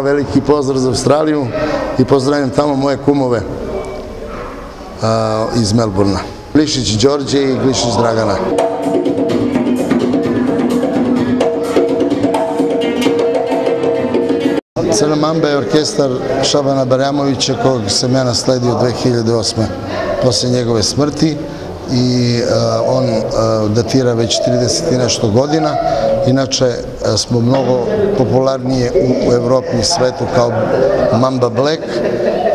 Veliki pozdrav za Australiju i pozdravljam tamo moje kumove iz Melbourna. Glišić Đorđe i Glišić Dragana. Crna Mamba je orkestar Šabana Barjamovića kog sam ja nasledio 2008. posle njegove smrti i on datira već 30 i nešto godina. Inače smo mnogo popularnije u Evropi i svetu kao Mamba Black.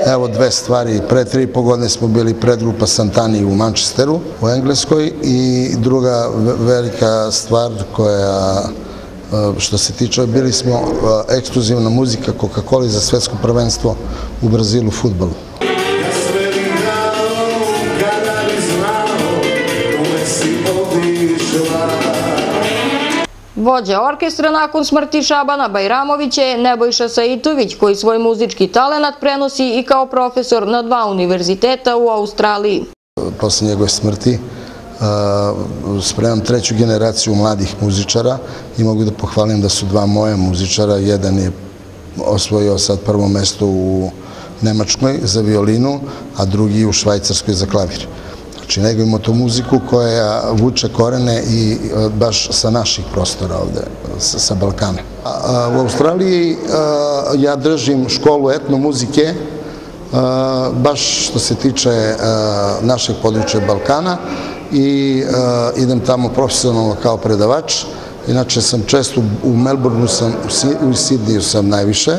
Evo dve stvari, pre 3,5 godine smo bili predgrupa Santani u Manchesteru, u Engleskoj, i druga velika stvar koja, što se tiče, bili smo ekskluzivna muzika Coca-Cola za svetsko prvenstvo u Brazilu, fudbalu. Vođa orkestra nakon smrti Šabana Bajramovića je Nebojša Saitović, koji svoj muzički talenat prenosi i kao profesor na 2 univerziteta u Australiji. Posle njegove smrti spremam 3. generaciju mladih muzičara i mogu da pohvalim da su 2 moja muzičara. Jedan je osvojio sad prvo mesto u Nemačkoj za violinu, a drugi u Švajcarskoj za klavir. Znači, negujemo tu muziku koja vuče korene i baš sa naših prostora ovde, sa Balkana. U Australiji ja držim školu etnomuzike, baš što se tiče našeg područja Balkana, i idem tamo profesionalno kao predavač. Inače sam često u Melbourneu, u Sidneju sam najviše.